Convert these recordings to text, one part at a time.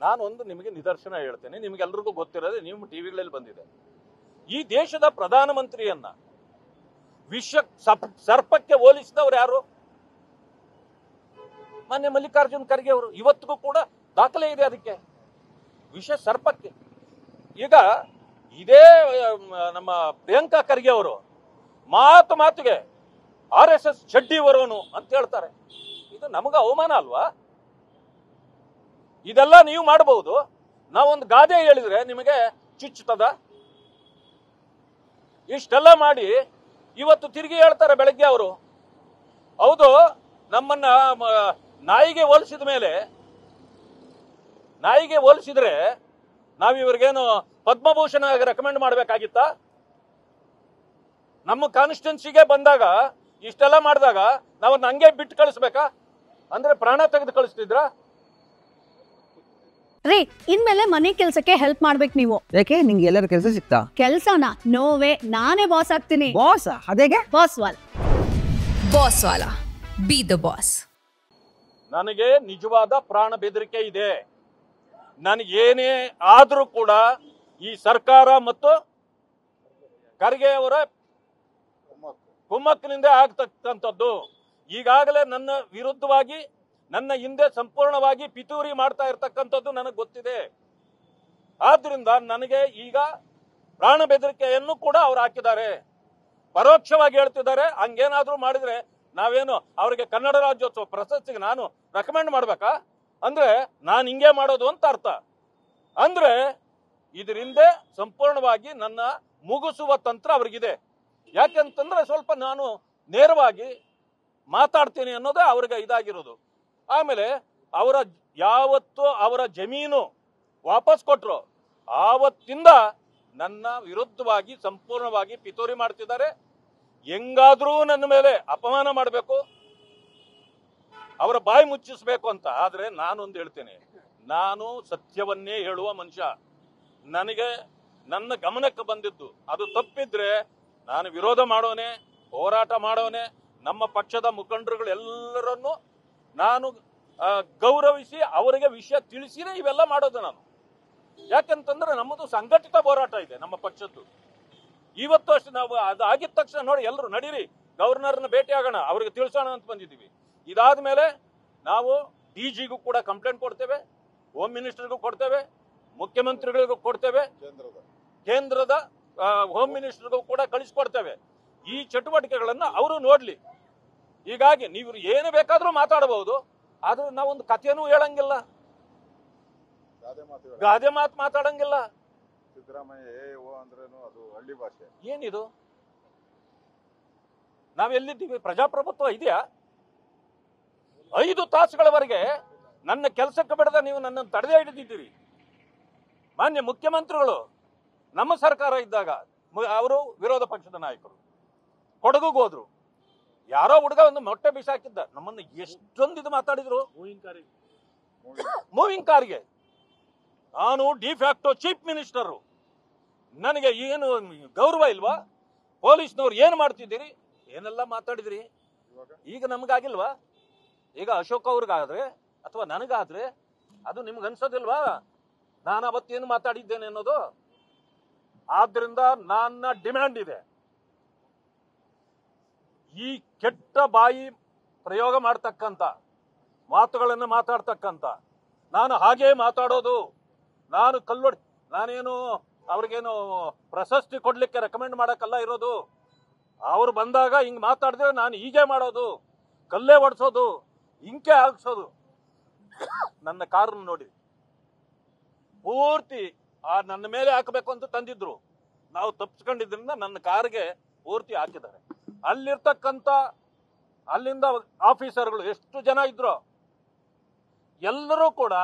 ನಾನೊಂದು ನಿಮಗೆ ನಿದರ್ಶನ ಹೇಳ್ತೇನೆ, ನಿಮಗೆಲ್ರಿಗೂ ಗೊತ್ತಿರೋದೆ, ನಿಮ್ಮ ಟಿವಿಗಳಲ್ಲಿ ಬಂದಿದೆ. ಈ ದೇಶದ ಪ್ರಧಾನಮಂತ್ರಿಯನ್ನ ವಿಷ ಸರ್ಪಕ್ಕೆ ಹೋಲಿಸಿದವರು ಯಾರು? ಮಾನ್ಯ ಮಲ್ಲಿಕಾರ್ಜುನ್ ಖರ್ಗೆ ಅವರು. ಇವತ್ತಿಗೂ ಕೂಡ ದಾಖಲೆ ಇದೆ ಅದಕ್ಕೆ, ವಿಷ ಸರ್ಪಕ್ಕೆ. ಈಗ ಇದೇ ನಮ್ಮ ಪ್ರಿಯಾಂಕಾ ಖರ್ಗೆ ಅವರು ಮಾತಿಗೆ RSS ಚಡ್ಡಿ ಬರೋನು ಅಂತ ಹೇಳ್ತಾರೆ. ಇದು ನಮಗ ಅವಮಾನ ಅಲ್ವಾ? ಇದೆಲ್ಲ ನೀವು ಮಾಡಬಹುದು. ನಾವೊಂದು ಗಾದೆ ಹೇಳಿದ್ರೆ ನಿಮಗೆ ಚುಚ್ಚುತ್ತದ? ಇಷ್ಟೆಲ್ಲ ಮಾಡಿ ಇವತ್ತು ತಿರುಗಿ ಹೇಳ್ತಾರೆ ಬೆಳಗ್ಗೆ ಅವರು. ಹೌದು, ನಮ್ಮನ್ನ ನಾಯಿಗೆ ಹೋಲಿಸಿದ್ರೆ ನಾವು ಇವ್ರಿಗೇನು ಪದ್ಮಭೂಷಣ ರೆಕಮೆಂಡ್ ಮಾಡಬೇಕಾಗಿತ್ತ? ನಮ್ಮ ಕಾನ್ಸ್ಟಿಟ್ಯೂನ್ಸಿಗೆ ಬಂದಾಗ ಇಷ್ಟೆಲ್ಲ ಮಾಡಿದಾಗ ನಾವು ಹಂಗೆ ಬಿಟ್ಟು ಕಳಿಸ್ಬೇಕಾ? ಅಂದ್ರೆ ಪ್ರಾಣ ತೆಗೆದು ಕಳಿಸ್ತಿದ್ರ? ರೀ, ಇನ್ಮೇಲೆ ಮನೆ ಕೆಲ್ಸಕ್ಕೆ ಹೆಲ್ಪ್ ಮಾಡ್ಬೇಕು ನೀವು. ಯಾಕೆ ನಿಂಗೆ ಎಲ್ಲರ ಕೆಲಸ ಸಿಗ್ತಾ? ಕೆಲ್ಸನ ನೋವೇ, ನಾನೇ ಬಾಸ್ ಆಗ್ತೀನಿ. ಬಾಸ್? ಅದೇಗೆ? Boss will be the boss. ನನಗೆ ನಿಜವಾದ ಪ್ರಾಣ ಬೆದರಿಕೆ ಇದೆ. ನನಗೇನೇ ಆದ್ರೂ ಕೂಡ ಈ ಸರ್ಕಾರ ಮತ್ತು ಖರ್ಗೆ ಅವರ ಕುಮ್ಮಕ್ಕಿನಿಂದ ಆಗ್ತಕ್ಕಂಥದ್ದು. ಈಗಾಗಲೇ ನನ್ನ ವಿರುದ್ಧವಾಗಿ, ನನ್ನ ಹಿಂದೆ ಸಂಪೂರ್ಣವಾಗಿ ಪಿತೂರಿ ಮಾಡ್ತಾ ಇರ್ತಕ್ಕಂಥದ್ದು ನನಗೆ ಗೊತ್ತಿದೆ. ಆದ್ರಿಂದ ನನಗೆ ಈಗ ಪ್ರಾಣ ಬೆದರಿಕೆಯನ್ನು ಕೂಡ ಅವ್ರು ಹಾಕಿದ್ದಾರೆ. ಪರೋಕ್ಷವಾಗಿ ಹೇಳ್ತಿದ್ದಾರೆ, ಹಂಗೇನಾದ್ರೂ ಮಾಡಿದ್ರೆ ನಾವೇನು ಅವ್ರಿಗೆ ಕನ್ನಡ ರಾಜ್ಯೋತ್ಸವ ಪ್ರಶಸ್ತಿಗೆ ನಾನು ರೆಕಮೆಂಡ್ ಮಾಡ್ಬೇಕಾ? ಅಂದ್ರೆ ನಾನು ಹಿಂಗೆ ಮಾಡೋದು ಅಂತ ಅರ್ಥ. ಅಂದ್ರೆ ಇದರಿಂದ ಸಂಪೂರ್ಣವಾಗಿ ನನ್ನ ಮುಗಿಸುವ ತಂತ್ರ ಅವ್ರಿಗಿದೆ. ಯಾಕೆಂತಂದ್ರೆ ಸ್ವಲ್ಪ ನಾನು ನೇರವಾಗಿ ಮಾತಾಡ್ತೀನಿ ಅನ್ನೋದೇ ಅವ್ರಿಗೆ ಇದಾಗಿರೋದು. ಆಮೇಲೆ ಯಾವತ್ತು ಅವರ ಜಮೀನು ವಾಪಸ್ ಕೊಟ್ರು ಆವತ್ತಿಂದ ನನ್ನ ವಿರುದ್ಧವಾಗಿ ಸಂಪೂರ್ಣವಾಗಿ ಪಿತೂರಿ ಮಾಡ್ತಿದ್ದಾರೆ. ಹೆಂಗಾದ್ರೂ ನನ್ನ ಮೇಲೆ ಅಪಮಾನ ಮಾಡಬೇಕು, ಅವರ ಬಾಯಿ ಮುಚ್ಚಿಸ್ಬೇಕು ಅಂತ. ಆದ್ರೆ ನಾನೊಂದು ಹೇಳ್ತೇನೆ, ನಾನು ಸತ್ಯವನ್ನೇ ಹೇಳುವ ಮನುಷ್ಯ. ನನಗೆ ನನ್ನ ಗಮನಕ್ಕೆ ಬಂದಿದ್ದು ಅದು ತಪ್ಪಿದ್ರೆ ನಾನು ವಿರೋಧ ಮಾಡೋನೆ, ಹೋರಾಟ ಮಾಡೋನೆ. ನಮ್ಮ ಪಕ್ಷದ ಮುಖಂಡರುಗಳು ಎಲ್ಲರನ್ನು ನಾನು ಗೌರವಿಸಿ ಅವರಿಗೆ ವಿಷಯ ತಿಳಿಸಿನೇ ಇವೆಲ್ಲ ಮಾಡೋದು ನಾನು. ಯಾಕಂತಂದ್ರೆ ನಮ್ಮದು ಸಂಘಟಿತ ಹೋರಾಟ ಇದೆ ನಮ್ಮ ಪಕ್ಷದ್ದು. ಇವತ್ತು ಅಷ್ಟು ನಾವು ಅದು ಆಗಿದ ತಕ್ಷಣ ನೋಡಿ ಎಲ್ಲರೂ ನಡೀರಿ ಗವರ್ನರ್ನ ಭೇಟಿ ಆಗೋಣ, ಅವ್ರಿಗೆ ತಿಳಿಸೋಣ ಅಂತ ಬಂದಿದ್ದೀವಿ. ಇದಾದ ಮೇಲೆ ನಾವು DGಗೂ ಕೂಡ ಕಂಪ್ಲೇಂಟ್ ಕೊಡ್ತೇವೆ, ಹೋಮ್ ಮಿನಿಸ್ಟರ್ಗೂ ಕೊಡ್ತೇವೆ, ಮುಖ್ಯಮಂತ್ರಿಗಳಿಗೂ ಕೊಡ್ತೇವೆ, ಕೇಂದ್ರದ ಹೋಮ್ ಮಿನಿಸ್ಟರ್ಗೂ ಕೂಡ ಕಳಿಸ್ಕೊಡ್ತೇವೆ. ಈ ಚಟುವಟಿಕೆಗಳನ್ನ ಅವರು ನೋಡ್ಲಿ. ಹೀಗಾಗಿ ನೀವು ಏನು ಬೇಕಾದ್ರೂ ಮಾತಾಡಬಹುದು, ಆದ್ರೆ ನಾವೊಂದು ಕಥೆನೂ ಹೇಳಂಗಿಲ್ಲ, ಗಾದೆ ಮಾತು ಮಾತಾಡಂಗಿಲ್ಲ. ಸಿದ್ದರಾಮಯ್ಯ ಅಂದ್ರೇನು ಅದು ಹಳ್ಳಿ ಭಾಷೆ. ಏನಿದು? ನಾವೆಲ್ಲಿದ್ದೀವಿ? ಪ್ರಜಾಪ್ರಭುತ್ವ ಇದೆಯಾ? 5 ತಾಸುಗಳವರೆಗೆ ನನ್ನ ಕೆಲಸಕ್ಕೆ ಬಿಡದ ನೀವು ನನ್ನನ್ನು ತಡೆದೇ ಹಿಡಿದಿದ್ದೀರಿ. ಮಾನ್ಯ ಮುಖ್ಯಮಂತ್ರಿಗಳು ನಮ್ಮ ಸರ್ಕಾರ ಇದ್ದಾಗ ಅವರು ವಿರೋಧ ಪಕ್ಷದ ನಾಯಕರು ಕೊಡಗುಗೆ ಹೋದ್ರು. ಯಾರೋ ಹುಡುಗ ಒಂದು ಮೊಟ್ಟೆ ಬಿಸಾಕಿದ್ದ, ನಮ್ಮನ್ನು ಎಷ್ಟೊಂದು ಇದು ಮಾತಾಡಿದ್ರು. ಮೂವಿಂಗ್ ಕಾರ್ಗೆ ನಾನು ಡಿಫ್ಯಾಕ್ಟೋ ಚೀಫ್ ಮಿನಿಸ್ಟರು, ನನಗೆ ಏನು ಗೌರವ ಇಲ್ವಾ? ಪೊಲೀಸ್ನವ್ರು ಏನು ಮಾಡ್ತಿದ್ದೀರಿ? ಏನೆಲ್ಲ ಮಾತಾಡಿದ್ರಿ. ಈಗ ನಮಗಾಗಿಲ್ವಾ? ಈಗ ಅಶೋಕ್ ಅವ್ರಿಗಾದ್ರೆ ಅಥವಾ ನನಗಾದ್ರೆ ಅದು ನಿಮ್ಗೆ ಅನ್ಸೋದಿಲ್ವಾ ನಾನು ಅವತ್ತೇನು ಮಾತಾಡಿದ್ದೇನೆ ಅನ್ನೋದು? ಆದ್ರಿಂದ ನನ್ನ ಡಿಮ್ಯಾಂಡ್ ಇದೆ, ಈ ಕೆಟ್ಟ ಬಾಯಿ ಪ್ರಯೋಗ ಮಾಡ್ತಕ್ಕಂಥ ಮಾತುಗಳನ್ನು ಮಾತಾಡ್ತಕ್ಕಂಥ, ನಾನು ಹಾಗೇ ಮಾತಾಡೋದು, ನಾನು ನಾನೇನು ಅವ್ರಿಗೇನು ಪ್ರಶಸ್ತಿ ಕೊಡ್ಲಿಕ್ಕೆ ರೆಕಮೆಂಡ್ ಮಾಡಕ್ಕಲ್ಲ ಇರೋದು. ಅವ್ರು ಬಂದಾಗ ಹಿಂಗ್ ಮಾತಾಡಿದ್ರೆ ನಾನು ಹೀಗೆ ಮಾಡೋದು, ಕಲ್ಲೇ ಹೊಡ್ಸೋದು, ಇಂಕೆ ಹಾಕ್ಸೋದು. ನನ್ನ ಕಾರನ್ನು ನೋಡಿ ಪೂರ್ತಿ ನನ್ನ ಮೇಲೆ ಹಾಕಬೇಕು ಅಂತ ತಂದಿದ್ರು, ನಾವು ತಪ್ಪಿಸ್ಕೊಂಡಿದ್ರಿಂದ ನನ್ನ ಕಾರ್ಗೆ ಪೂರ್ತಿ ಹಾಕಿದ್ದಾರೆ. ಅಲ್ಲಿಂದ ಆಫೀಸರ್ಗಳು ಎಷ್ಟು ಜನ ಇದ್ರು ಎಲ್ಲರೂ ಕೂಡ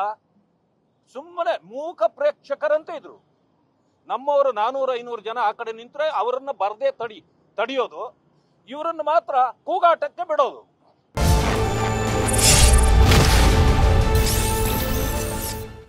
ಸುಮ್ಮನೆ ಮೂಕ ಪ್ರೇಕ್ಷಕರಂತೆ ಇದ್ರು. ನಮ್ಮವರು 400-500 ಜನ ಆ ಕಡೆ ನಿಂತ್ರೆ ಅವರನ್ನ ಬರದೇ ತಡಿಯೋದು, ಇವರನ್ನು ಮಾತ್ರ ಕೂಗಾಟಕ್ಕೆ ಬಿಡೋದು.